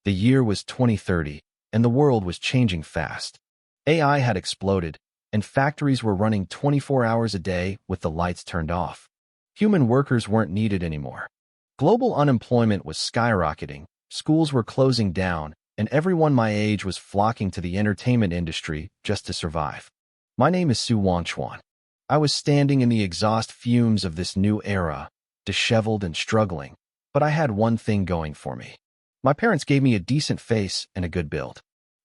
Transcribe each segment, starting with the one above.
The year was 2030, and the world was changing fast. AI had exploded, and factories were running 24 hours a day with the lights turned off. Human workers weren't needed anymore. Global unemployment was skyrocketing, schools were closing down, and everyone my age was flocking to the entertainment industry just to survive. My name is Su Wanchuan. I was standing in the exhaust fumes of this new era, disheveled and struggling, but I had one thing going for me. My parents gave me a decent face and a good build.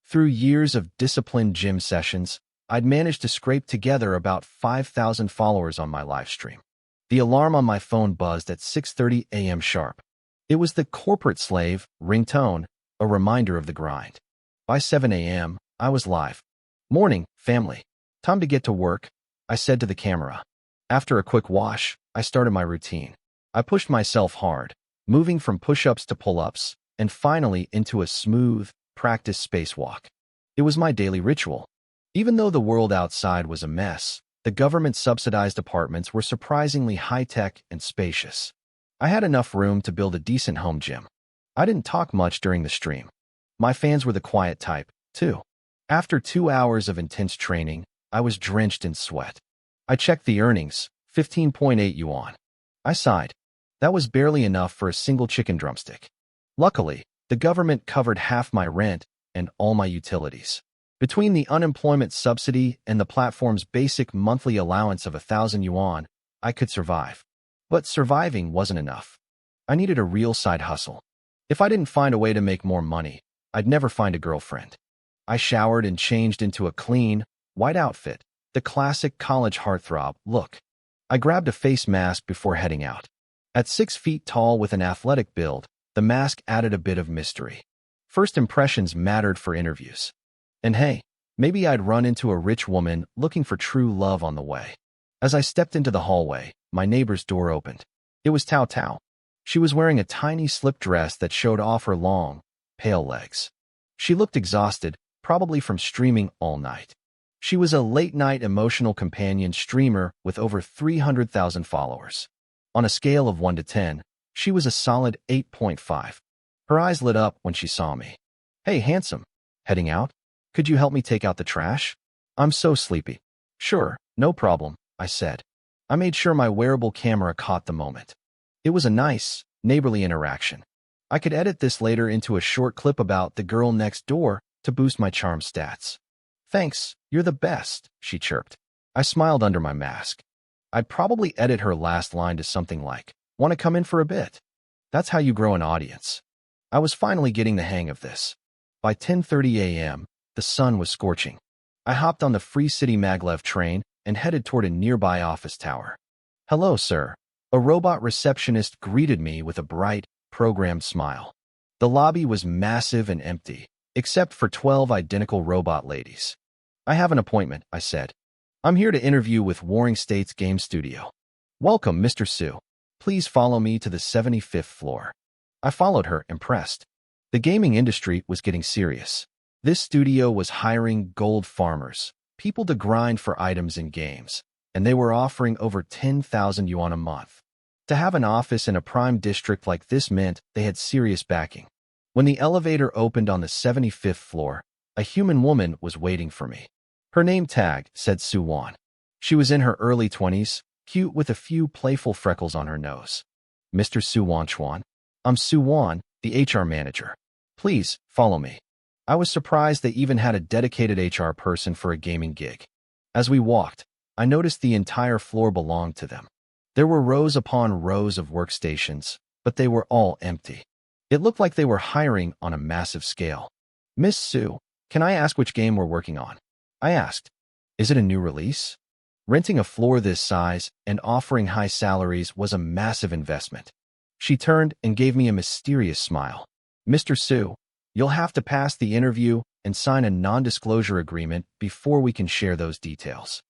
Through years of disciplined gym sessions, I'd managed to scrape together about 5,000 followers on my live stream. The alarm on my phone buzzed at 6:30 a.m. sharp. It was the corporate slave ringtone, a reminder of the grind. By 7 a.m., I was live. Morning, family. Time to get to work, I said to the camera. After a quick wash, I started my routine. I pushed myself hard, moving from push-ups to pull-ups, and finally into a smooth, practiced spacewalk. It was my daily ritual. Even though the world outside was a mess, the government-subsidized apartments were surprisingly high-tech and spacious. I had enough room to build a decent home gym. I didn't talk much during the stream. My fans were the quiet type, too. After 2 hours of intense training, I was drenched in sweat. I checked the earnings, 15.8 yuan. I sighed. That was barely enough for a single chicken drumstick. Luckily, the government covered half my rent and all my utilities. Between the unemployment subsidy and the platform's basic monthly allowance of 1,000 yuan, I could survive. But surviving wasn't enough. I needed a real side hustle. If I didn't find a way to make more money, I'd never find a girlfriend. I showered and changed into a clean, white outfit, the classic college heartthrob look. I grabbed a face mask before heading out. At 6 feet tall with an athletic build, the mask added a bit of mystery. First impressions mattered for interviews. And hey, maybe I'd run into a rich woman looking for true love on the way. As I stepped into the hallway, my neighbor's door opened. It was Tao Tao. She was wearing a tiny slip dress that showed off her long, pale legs. She looked exhausted, probably from streaming all night. She was a late-night emotional companion streamer with over 300,000 followers. On a scale of 1 to 10, she was a solid 8.5. Her eyes lit up when she saw me. Hey, handsome. Heading out? Could you help me take out the trash? I'm so sleepy. Sure, no problem, I said. I made sure my wearable camera caught the moment. It was a nice, neighborly interaction. I could edit this later into a short clip about the girl next door to boost my charm stats. Thanks, you're the best, she chirped. I smiled under my mask. I'd probably edit her last line to something like, "Want to come in for a bit?" That's how you grow an audience. I was finally getting the hang of this. By 10:30 a.m., the sun was scorching. I hopped on the Free City Maglev train and headed toward a nearby office tower. Hello, sir. A robot receptionist greeted me with a bright, programmed smile. The lobby was massive and empty, except for 12 identical robot ladies. I have an appointment, I said. I'm here to interview with Warring States Game Studio. Welcome, Mr. Su. Please follow me to the 75th floor. I followed her, impressed. The gaming industry was getting serious. This studio was hiring gold farmers, people to grind for items in games, and they were offering over 10,000 yuan a month. To have an office in a prime district like this meant they had serious backing. When the elevator opened on the 75th floor, a human woman was waiting for me. Her name tag said Su Wan. She was in her early 20s, cute with a few playful freckles on her nose. Mr. Su Wanchuan. I'm Su Wan, the HR manager. Please, follow me. I was surprised they even had a dedicated HR person for a gaming gig. As we walked, I noticed the entire floor belonged to them. There were rows upon rows of workstations, but they were all empty. It looked like they were hiring on a massive scale. Miss Su, can I ask which game we're working on? I asked. Is it a new release? Renting a floor this size and offering high salaries was a massive investment. She turned and gave me a mysterious smile. Mr. Su, you'll have to pass the interview and sign a non-disclosure agreement before we can share those details.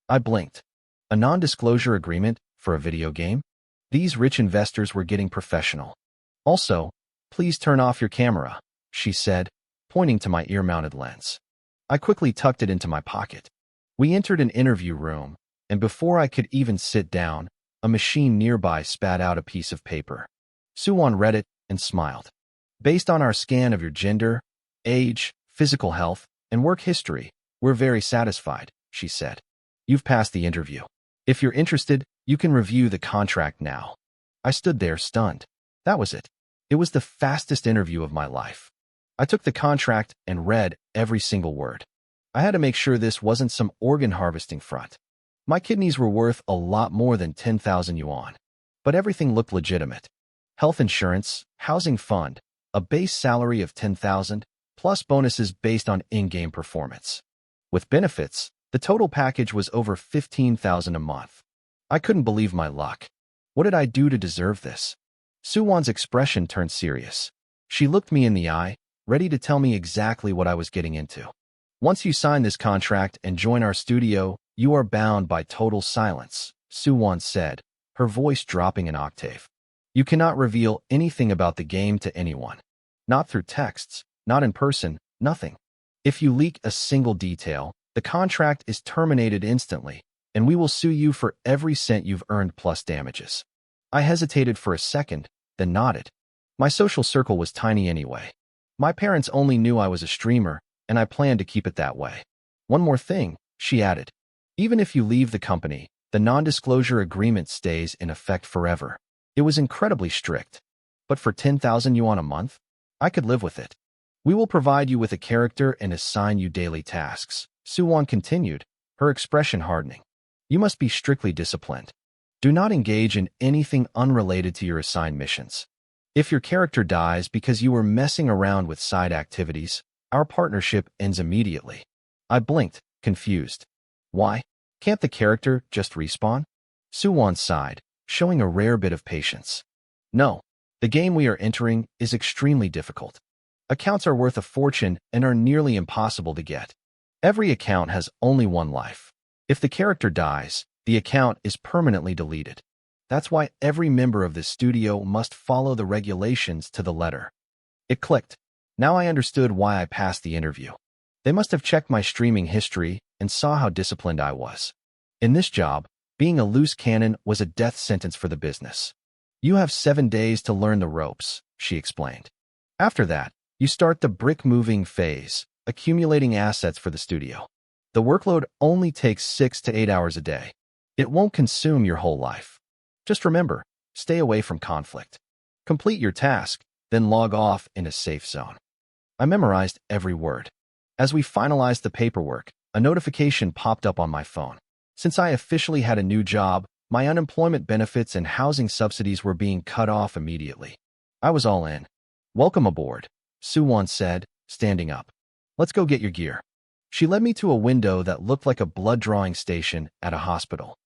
I blinked. A non-disclosure agreement for a video game? These rich investors were getting professional. Also, please turn off your camera, she said, pointing to my ear-mounted lens. I quickly tucked it into my pocket. We entered an interview room, and before I could even sit down, a machine nearby spat out a piece of paper. Suwon read it and smiled. Based on our scan of your gender, age, physical health, and work history, we're very satisfied, she said. You've passed the interview. If you're interested, you can review the contract now. I stood there stunned. That was it. It was the fastest interview of my life. I took the contract and read every single word. I had to make sure this wasn't some organ harvesting front. My kidneys were worth a lot more than 10,000 yuan. But everything looked legitimate. Health insurance, housing fund, a base salary of 10,000, plus bonuses based on in-game performance. With benefits, the total package was over 15,000 a month. I couldn't believe my luck. What did I do to deserve this? Suwon's expression turned serious. She looked me in the eye, ready to tell me exactly what I was getting into. Once you sign this contract and join our studio, you are bound by total silence, Suwon said, her voice dropping an octave. You cannot reveal anything about the game to anyone. Not through texts, not in person, nothing. If you leak a single detail, the contract is terminated instantly, and we will sue you for every cent you've earned plus damages. I hesitated for a second, then nodded. My social circle was tiny anyway. My parents only knew I was a streamer, and I planned to keep it that way. One more thing, she added. Even if you leave the company, the non-disclosure agreement stays in effect forever. It was incredibly strict. But for 10,000 yuan a month, I could live with it. We will provide you with a character and assign you daily tasks, Suwon continued, her expression hardening. You must be strictly disciplined. Do not engage in anything unrelated to your assigned missions. If your character dies because you were messing around with side activities, our partnership ends immediately. I blinked, confused. Why? Can't the character just respawn? Suwon sighed, showing a rare bit of patience. No, the game we are entering is extremely difficult. Accounts are worth a fortune and are nearly impossible to get. Every account has only one life. If the character dies, the account is permanently deleted. That's why every member of this studio must follow the regulations to the letter. It clicked. Now I understood why I passed the interview. They must have checked my streaming history and saw how disciplined I was. In this job, being a loose cannon was a death sentence for the business. You have 7 days to learn the ropes, she explained. After that, you start the brick-moving phase, accumulating assets for the studio. The workload only takes 6 to 8 hours a day. It won't consume your whole life. Just remember, stay away from conflict. Complete your task, then log off in a safe zone. I memorized every word. As we finalized the paperwork, a notification popped up on my phone. Since I officially had a new job, my unemployment benefits and housing subsidies were being cut off immediately. I was all in. Welcome aboard, Suwon said, standing up. Let's go get your gear. She led me to a window that looked like a blood drawing station at a hospital.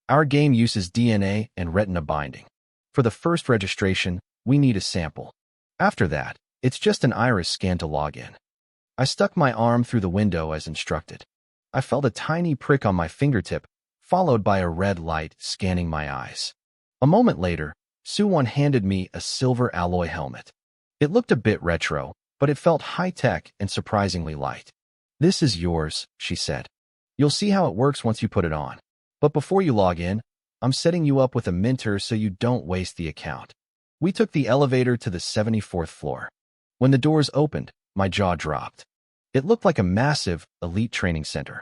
Our game uses DNA and retina binding. For the first registration, we need a sample. After that, it's just an iris scan to log in. I stuck my arm through the window as instructed. I felt a tiny prick on my fingertip, followed by a red light scanning my eyes. A moment later, Suwon handed me a silver alloy helmet. It looked a bit retro, but it felt high-tech and surprisingly light. This is yours, she said. You'll see how it works once you put it on. But before you log in, I'm setting you up with a mentor so you don't waste the account. We took the elevator to the 74th floor. When the doors opened, my jaw dropped. It looked like a massive, elite training center.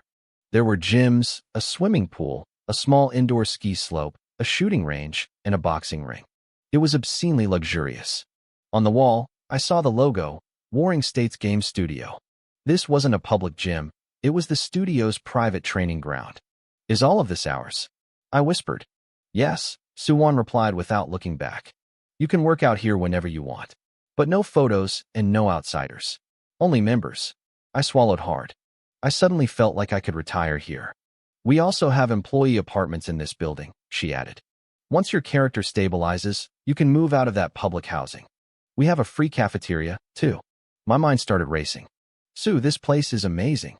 There were gyms, a swimming pool, a small indoor ski slope, a shooting range, and a boxing ring. It was obscenely luxurious. On the wall, I saw the logo, Warring States Game Studio. This wasn't a public gym, it was the studio's private training ground. Is all of this ours? I whispered. Yes, Suwon replied without looking back. You can work out here whenever you want. But no photos and no outsiders. Only members. I swallowed hard. I suddenly felt like I could retire here. We also have employee apartments in this building, she added. Once your character stabilizes, you can move out of that public housing. We have a free cafeteria, too. My mind started racing. Sue, this place is amazing.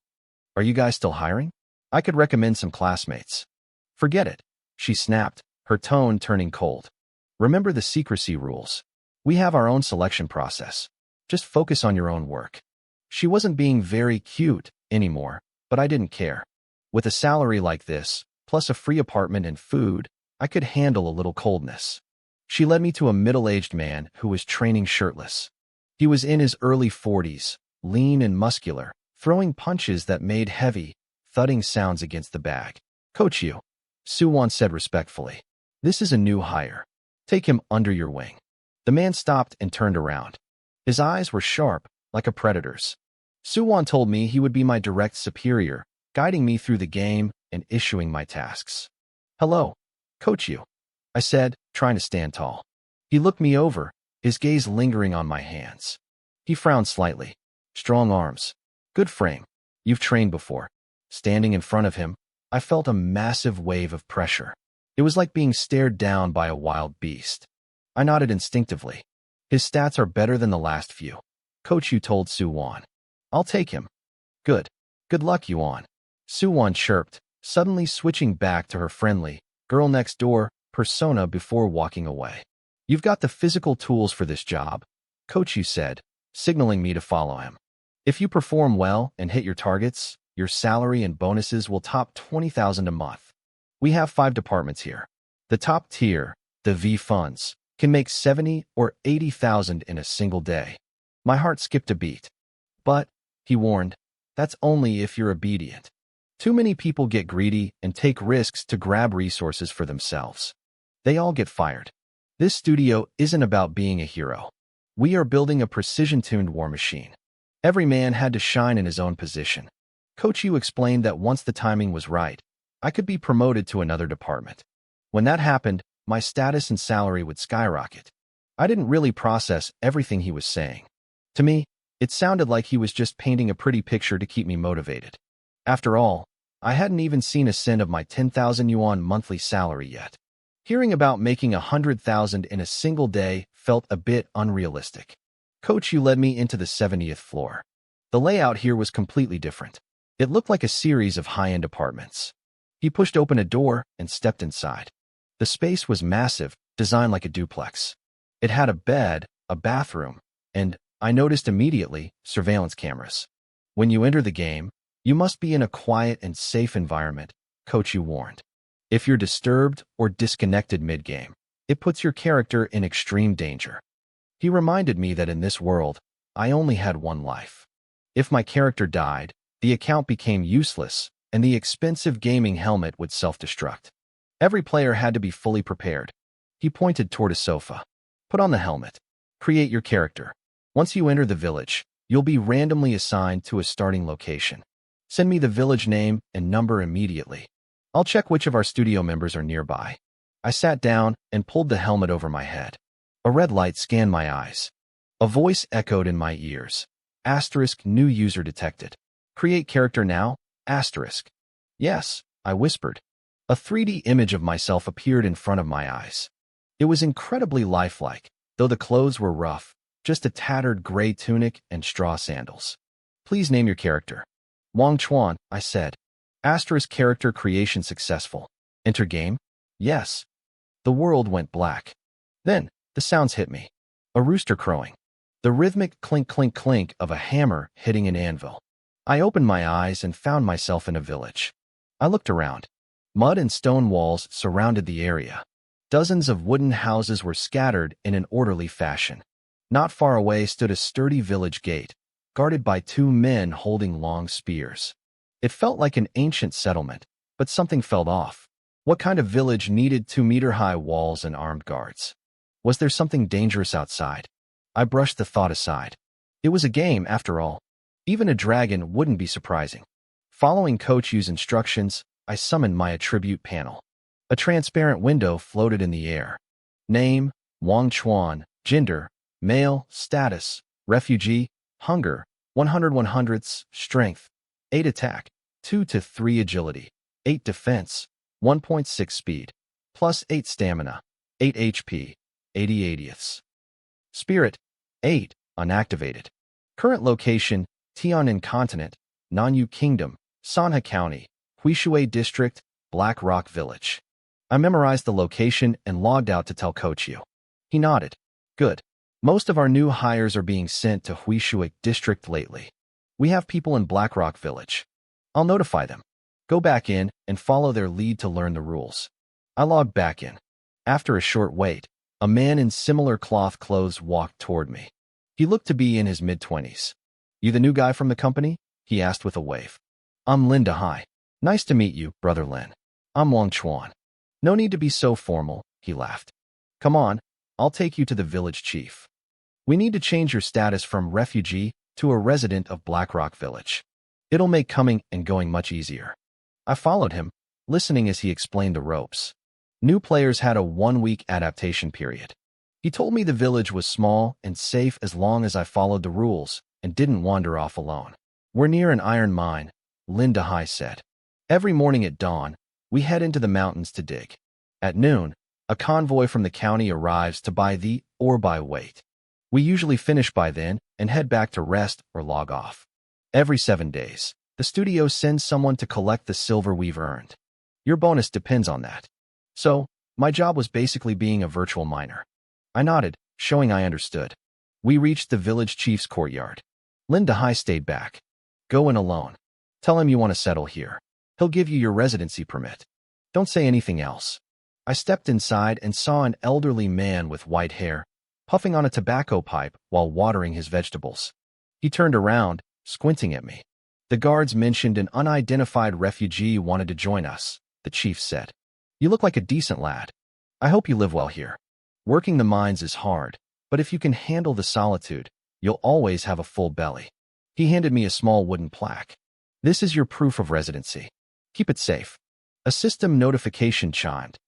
Are you guys still hiring? I could recommend some classmates. Forget it, she snapped, her tone turning cold. Remember the secrecy rules. We have our own selection process. Just focus on your own work. She wasn't being very cute anymore, but I didn't care. With a salary like this, plus a free apartment and food, I could handle a little coldness. She led me to a middle-aged man who was training shirtless. He was in his early 40s, lean and muscular, throwing punches that made heavy, thudding sounds against the bag. Coach Yu, Suwon said respectfully. This is a new hire. Take him under your wing. The man stopped and turned around. His eyes were sharp, like a predator's. Suwon told me he would be my direct superior, guiding me through the game and issuing my tasks. Hello, Coach Yu, I said, trying to stand tall. He looked me over, his gaze lingering on my hands. He frowned slightly. Strong arms. Good frame. You've trained before. Standing in front of him, I felt a massive wave of pressure. It was like being stared down by a wild beast. I nodded instinctively. His stats are better than the last few. Coach Yu told Suwon. I'll take him. Good. Good luck, Yuan. Suwon chirped, suddenly switching back to her friendly, girl-next-door persona before walking away. You've got the physical tools for this job, Coach Yu said, signaling me to follow him. If you perform well and hit your targets, your salary and bonuses will top 20,000 a month. We have 5 departments here. The top tier, the V funds, can make 70 or 80,000 in a single day. My heart skipped a beat. But, he warned, that's only if you're obedient. Too many people get greedy and take risks to grab resources for themselves. They all get fired. This studio isn't about being a hero. We are building a precision-tuned war machine. Every man had to shine in his own position. Coach Yu explained that once the timing was right, I could be promoted to another department. When that happened, my status and salary would skyrocket. I didn't really process everything he was saying. To me, it sounded like he was just painting a pretty picture to keep me motivated. After all, I hadn't even seen a cent of my 10,000 yuan monthly salary yet. Hearing about making 100,000 in a single day felt a bit unrealistic. Coach Yu led me into the 70th floor. The layout here was completely different. It looked like a series of high-end apartments. He pushed open a door and stepped inside. The space was massive, designed like a duplex. It had a bed, a bathroom, and, I noticed immediately, surveillance cameras. When you enter the game, you must be in a quiet and safe environment, Coach Yu warned. If you're disturbed or disconnected mid-game, it puts your character in extreme danger. He reminded me that in this world, I only had one life. If my character died, the account became useless, and the expensive gaming helmet would self-destruct. Every player had to be fully prepared. He pointed toward a sofa. Put on the helmet. Create your character. Once you enter the village, you'll be randomly assigned to a starting location. Send me the village name and number immediately. I'll check which of our studio members are nearby. I sat down and pulled the helmet over my head. A red light scanned my eyes. A voice echoed in my ears. Asterisk new user detected. Create character now? Asterisk. Yes, I whispered. A 3D image of myself appeared in front of my eyes. It was incredibly lifelike, though the clothes were rough, just a tattered gray tunic and straw sandals. Please name your character. Wang Chuan, I said. Asterisk character creation successful. Enter game? Yes. The world went black. Then, the sounds hit me. A rooster crowing. The rhythmic clink-clink-clink of a hammer hitting an anvil. I opened my eyes and found myself in a village. I looked around. Mud and stone walls surrounded the area. Dozens of wooden houses were scattered in an orderly fashion. Not far away stood a sturdy village gate, guarded by 2 men holding long spears. It felt like an ancient settlement, but something felt off. What kind of village needed 2-meter-high walls and armed guards? Was there something dangerous outside? I brushed the thought aside. It was a game, after all. Even a dragon wouldn't be surprising. Following Coach Yu's instructions, I summoned my attribute panel. A transparent window floated in the air. Name, Wang Chuan. Gender, male. Status, refugee. Hunger, 100/100, strength, 8 attack, 2 to 3 agility, 8 defense, 1.6 speed, plus 8 stamina, 8 HP, 80/80ths. Spirit, 8, unactivated. Current location, Tian'an Continent, Nanyu Kingdom, Sanha County, Huishui District, Black Rock Village. I memorized the location and logged out to tell Coach Yu. He nodded. Good. Most of our new hires are being sent to Huishui District lately. We have people in Black Rock Village. I'll notify them. Go back in and follow their lead to learn the rules. I logged back in. After a short wait, a man in similar cloth clothes walked toward me. He looked to be in his mid-20s. You the new guy from the company? He asked with a wave. I'm Linda Hai. Nice to meet you, Brother Lin. I'm Wang Chuan. No need to be so formal, he laughed. Come on, I'll take you to the village chief. We need to change your status from refugee to a resident of Blackrock Village. It'll make coming and going much easier. I followed him, listening as he explained the ropes. New players had a 1-week adaptation period. He told me the village was small and safe as long as I followed the rules and didn't wander off alone. We're near an iron mine, Linda Hai said. Every morning at dawn, we head into the mountains to dig. At noon, a convoy from the county arrives to buy the ore by weight. We usually finish by then and head back to rest or log off. Every 7 days, the studio sends someone to collect the silver we've earned. Your bonus depends on that. So, my job was basically being a virtual miner. I nodded, showing I understood. We reached the village chief's courtyard. Linda Hai stayed back. Go in alone. Tell him you want to settle here. He'll give you your residency permit. Don't say anything else. I stepped inside and saw an elderly man with white hair, puffing on a tobacco pipe while watering his vegetables. He turned around, squinting at me. The guards mentioned an unidentified refugee wanted to join us, the chief said. You look like a decent lad. I hope you live well here. Working the mines is hard, but if you can handle the solitude, you'll always have a full belly. He handed me a small wooden plaque. This is your proof of residency. Keep it safe. A system notification chimed.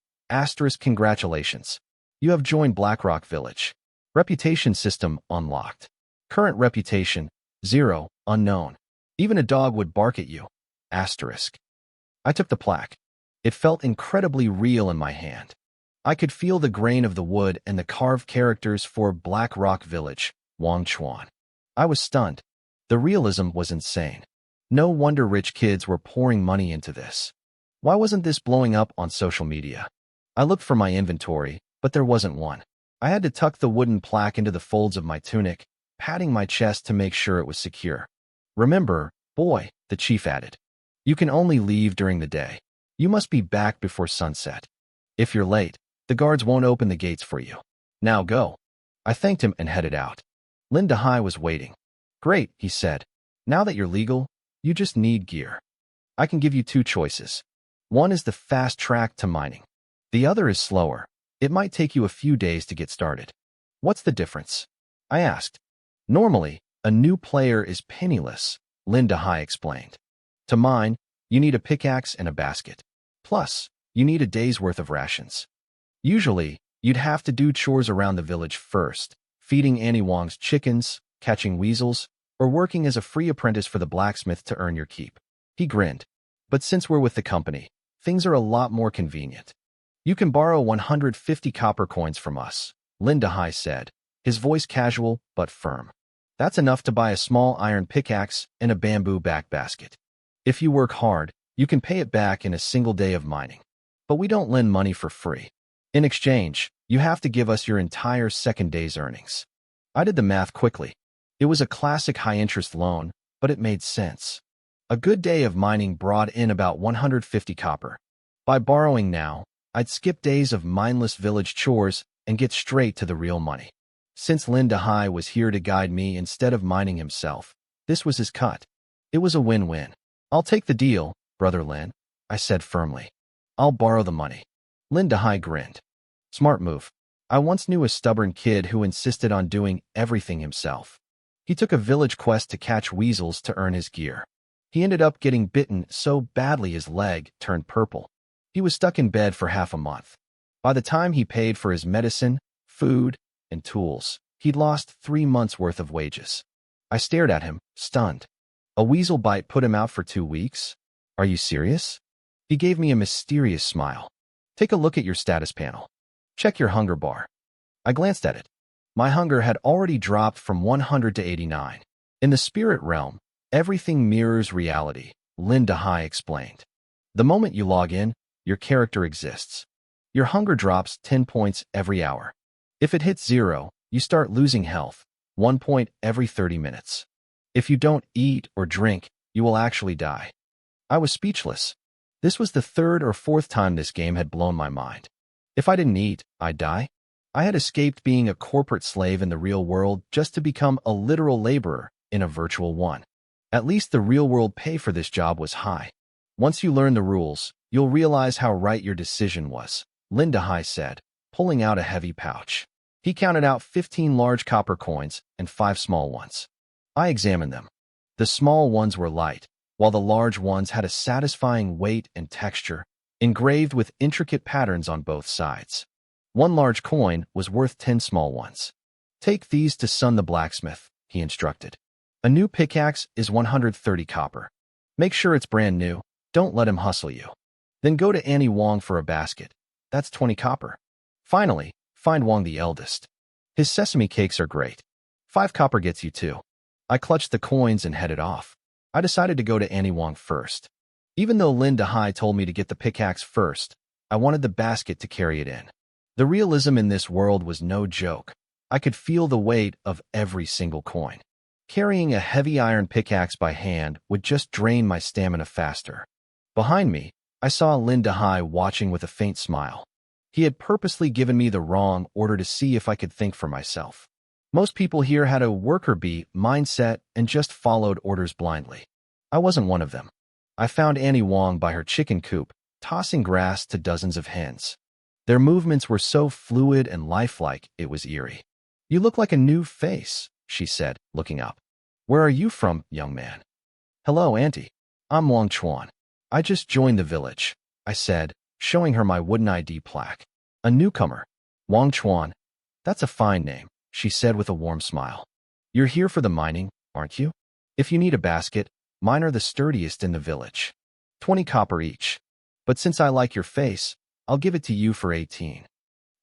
Congratulations. You have joined Blackrock Village. Reputation system unlocked. Current reputation, 0, unknown. Even a dog would bark at you. I took the plaque. It felt incredibly real in my hand. I could feel the grain of the wood and the carved characters for Blackrock Village, Wang Chuan. I was stunned. The realism was insane. No wonder rich kids were pouring money into this. Why wasn't this blowing up on social media? I looked for my inventory, but there wasn't one. I had to tuck the wooden plaque into the folds of my tunic, patting my chest to make sure it was secure. Remember, boy, the chief added. You can only leave during the day. You must be back before sunset. If you're late, the guards won't open the gates for you. Now go. I thanked him and headed out. Linda Hai was waiting. Great, he said. Now that you're legal, you just need gear. I can give you 2 choices. One is the fast track to mining. The other is slower. It might take you a few days to get started. What's the difference? I asked. Normally, a new player is penniless, Linda Hai explained. To mine, you need a pickaxe and a basket. Plus, you need a day's worth of rations. Usually, you'd have to do chores around the village first, feeding Annie Wong's chickens, catching weasels, or working as a free apprentice for the blacksmith to earn your keep. He grinned. But since we're with the company, things are a lot more convenient. You can borrow 150 copper coins from us, Linda Hai said, his voice casual but firm. That's enough to buy a small iron pickaxe and a bamboo back basket. If you work hard, you can pay it back in a single day of mining. But we don't lend money for free. In exchange, you have to give us your entire second day's earnings. I did the math quickly. It was a classic high-interest loan, but it made sense. A good day of mining brought in about 150 copper. By borrowing now, I'd skip days of mindless village chores and get straight to the real money. Since Linda Hai was here to guide me instead of mining himself, this was his cut. It was a win-win. I'll take the deal, Brother Lin, I said firmly. I'll borrow the money. Linda Hai grinned. Smart move. I once knew a stubborn kid who insisted on doing everything himself. He took a village quest to catch weasels to earn his gear. He ended up getting bitten so badly his leg turned purple. He was stuck in bed for half a month. By the time he paid for his medicine, food, and tools, he'd lost 3 months' worth of wages. I stared at him, stunned. A weasel bite put him out for 2 weeks? Are you serious? He gave me a mysterious smile. Take a look at your status panel. Check your hunger bar. I glanced at it. My hunger had already dropped from 100 to 89. In the spirit realm, everything mirrors reality, Linda Hai explained. The moment you log in, your character exists. Your hunger drops 10 points every hour. If it hits 0, you start losing health, 1 point every 30 minutes. If you don't eat or drink, you will actually die. I was speechless. This was the 3rd or 4th time this game had blown my mind. If I didn't eat, I'd die? I had escaped being a corporate slave in the real world just to become a literal laborer in a virtual one. At least the real-world pay for this job was high. Once you learn the rules, you'll realize how right your decision was, Linda Hai said, pulling out a heavy pouch. He counted out 15 large copper coins and 5 small ones. I examined them. The small ones were light, while the large ones had a satisfying weight and texture, engraved with intricate patterns on both sides. One large coin was worth 10 small ones. Take these to Sun the blacksmith, he instructed. A new pickaxe is 130 copper. Make sure it's brand new. Don't let him hustle you. Then go to Annie Wong for a basket. That's 20 copper. Finally, find Wong the eldest. His sesame cakes are great. 5 copper gets you 2. I clutched the coins and headed off. I decided to go to Annie Wong first. Even though Linda Hai told me to get the pickaxe first, I wanted the basket to carry it in. The realism in this world was no joke. I could feel the weight of every single coin. Carrying a heavy iron pickaxe by hand would just drain my stamina faster. Behind me, I saw Linda Hai watching with a faint smile. He had purposely given me the wrong order to see if I could think for myself. Most people here had a worker bee mindset and just followed orders blindly. I wasn't one of them. I found Annie Wong by her chicken coop, tossing grass to dozens of hens. Their movements were so fluid and lifelike, it was eerie. "You look like a new face," she said, looking up. "Where are you from, young man?" "Hello, Auntie. I'm Wang Chuan. I just joined the village," I said, showing her my wooden ID plaque. "A newcomer. Wang Chuan. That's a fine name," she said with a warm smile. "You're here for the mining, aren't you? If you need a basket, mine are the sturdiest in the village. 20 copper each. But since I like your face, I'll give it to you for 18.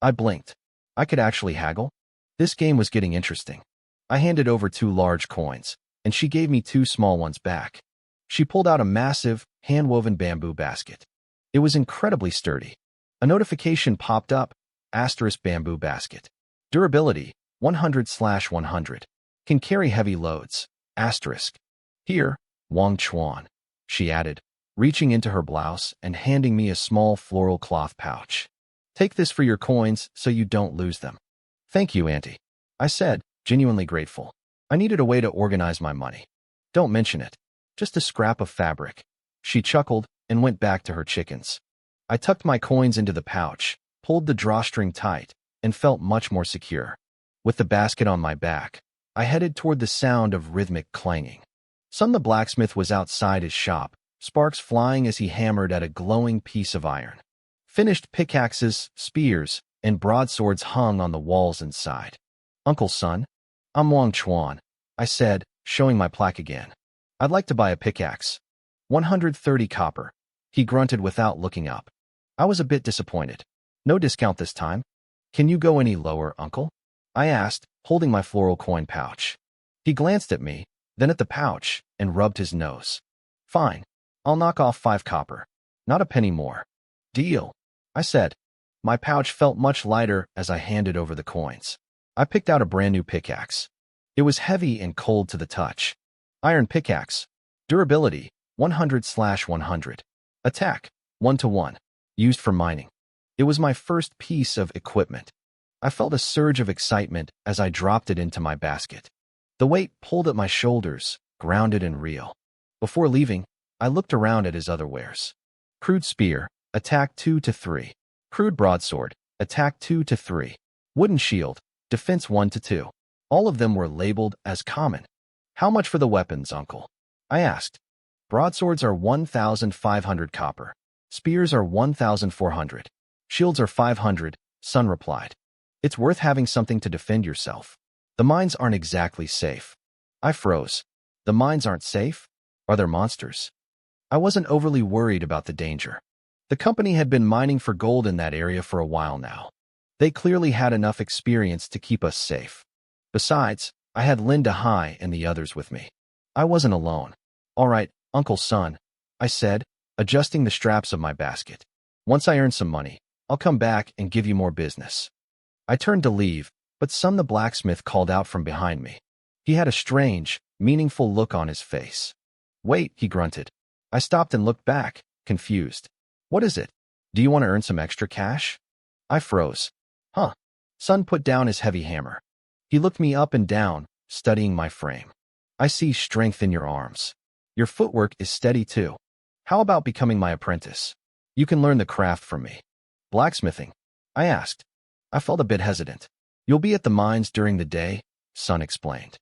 I blinked. I could actually haggle? This game was getting interesting. I handed over 2 large coins, and she gave me 2 small ones back. She pulled out a massive, hand-woven bamboo basket. It was incredibly sturdy. A notification popped up, * bamboo basket. Durability, 100/100. Can carry heavy loads, *. Here, Wang Chuan, she added, reaching into her blouse and handing me a small floral cloth pouch. Take this for your coins so you don't lose them. Thank you, Auntie, I said, genuinely grateful. I needed a way to organize my money. Don't mention it. Just a scrap of fabric. She chuckled and went back to her chickens. I tucked my coins into the pouch, pulled the drawstring tight, and felt much more secure. With the basket on my back, I headed toward the sound of rhythmic clanging. Sun the blacksmith was outside his shop, sparks flying as he hammered at a glowing piece of iron. Finished pickaxes, spears, and broadswords hung on the walls inside. "Uncle Sun, I'm Wang Chuan," I said, showing my plaque again. "I'd like to buy a pickaxe. 130 copper." He grunted without looking up. I was a bit disappointed. "No discount this time. Can you go any lower, Uncle?" I asked, holding my floral coin pouch. He glanced at me, then at the pouch, and rubbed his nose. "Fine. I'll knock off 5 copper. Not a penny more." "Deal," I said. My pouch felt much lighter as I handed over the coins. I picked out a brand new pickaxe. It was heavy and cold to the touch. Iron pickaxe. Durability, 100/100. Attack, 1-1. Used for mining. It was my first piece of equipment. I felt a surge of excitement as I dropped it into my basket. The weight pulled at my shoulders, grounded and real. Before leaving, I looked around at his other wares. Crude spear, attack 2-3. Crude broadsword, attack 2-3. Wooden shield, defense 1-2. All of them were labeled as common. "How much for the weapons, Uncle?" I asked. "Broadswords are 1,500 copper. Spears are 1,400. Shields are 500, Sun replied. "It's worth having something to defend yourself. The mines aren't exactly safe." I froze. The mines aren't safe? Are there monsters? I wasn't overly worried about the danger. The company had been mining for gold in that area for a while now. They clearly had enough experience to keep us safe. Besides, I had Linda Hai and the others with me. I wasn't alone. "All right, Uncle Sun," I said, adjusting the straps of my basket. "Once I earn some money, I'll come back and give you more business." I turned to leave, but Sun the blacksmith called out from behind me. He had a strange, meaningful look on his face. "Wait," he grunted. I stopped and looked back, confused. "What is it? Do you want to earn some extra cash?" I froze. "Huh. Sun put down his heavy hammer. He looked me up and down, studying my frame. I see strength in your arms. Your footwork is steady too. How about becoming my apprentice? You can learn the craft from me. Blacksmithing? I asked. I felt a bit hesitant. You'll be at the mines during the day, Sun explained.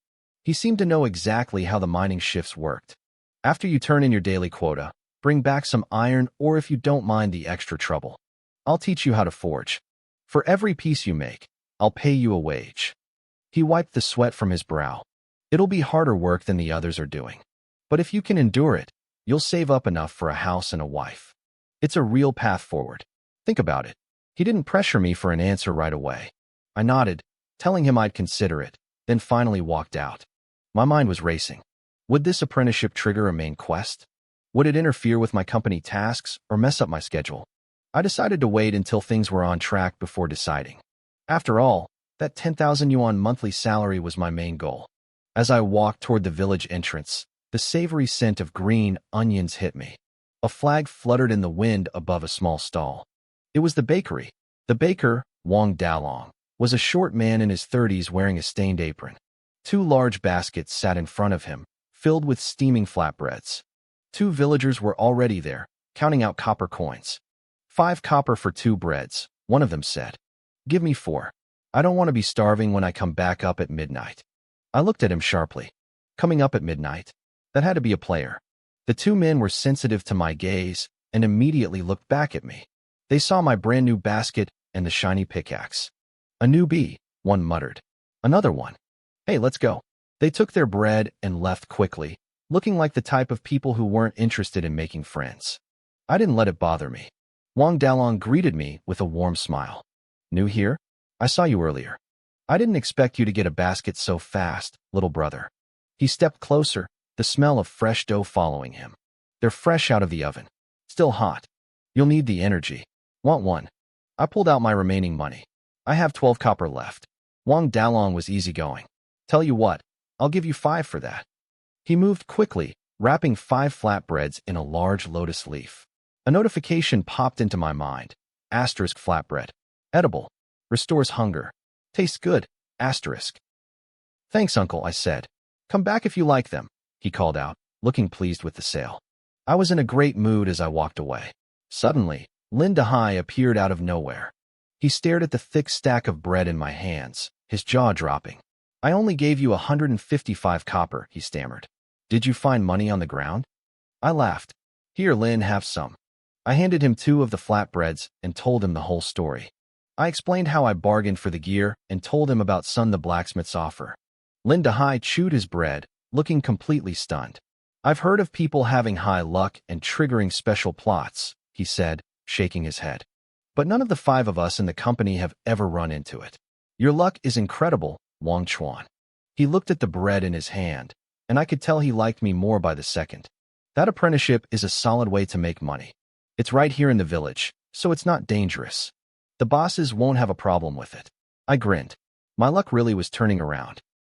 He seemed to know exactly how the mining shifts worked. After you turn in your daily quota, bring back some iron, or if you don't mind the extra trouble, I'll teach you how to forge. For every piece you make, I'll pay you a wage. He wiped the sweat from his brow. It'll be harder work than the others are doing. But if you can endure it, you'll save up enough for a house and a wife. It's a real path forward. Think about it. He didn't pressure me for an answer right away. I nodded, telling him I'd consider it, then finally walked out. My mind was racing. Would this apprenticeship trigger a main quest? Would it interfere with my company tasks or mess up my schedule? I decided to wait until things were on track before deciding. After all, that 10,000 yuan monthly salary was my main goal. As I walked toward the village entrance, the savory scent of green onions hit me. A flag fluttered in the wind above a small stall. It was the bakery. The baker, Wang Dalong, was a short man in his 30s wearing a stained apron. 2 large baskets sat in front of him, filled with steaming flatbreads. 2 villagers were already there, counting out copper coins. 5 copper for 2 breads, one of them said. Give me 4. I don't want to be starving when I come back up at midnight. I looked at him sharply. Coming up at midnight? That had to be a player. The 2 men were sensitive to my gaze and immediately looked back at me. They saw my brand new basket and the shiny pickaxe. A newbie, one muttered. Another one. Hey, let's go. They took their bread and left quickly, looking like the type of people who weren't interested in making friends. I didn't let it bother me. Wang Dalong greeted me with a warm smile. New here? I saw you earlier. I didn't expect you to get a basket so fast, little brother. He stepped closer, the smell of fresh dough following him. They're fresh out of the oven. Still hot. You'll need the energy. Want one? I pulled out my remaining money. I have 12 copper left. Wang Dalong was easygoing. Tell you what, I'll give you 5 for that. He moved quickly, wrapping 5 flatbreads in a large lotus leaf. A notification popped into my mind. Asterisk flatbread. Edible. Restores hunger. Tastes good. Asterisk. Thanks, uncle, I said. Come back if you like them, he called out, looking pleased with the sale. I was in a great mood as I walked away. Suddenly, Lin Dehai appeared out of nowhere. He stared at the thick stack of bread in my hands, his jaw dropping. I only gave you 155 copper, he stammered. Did you find money on the ground? I laughed. Here, Lin, have some. I handed him 2 of the flatbreads and told him the whole story. I explained how I bargained for the gear and told him about Sun the blacksmith's offer. Lin Dehai chewed his bread, looking completely stunned. I've heard of people having high luck and triggering special plots, he said, shaking his head. But none of the 5 of us in the company have ever run into it. Your luck is incredible, Wang Chuan. He looked at the bread in his hand, and I could tell he liked me more by the second. That apprenticeship is a solid way to make money. It's right here in the village, so it's not dangerous. The bosses won't have a problem with it. I grinned. My luck really was turning around.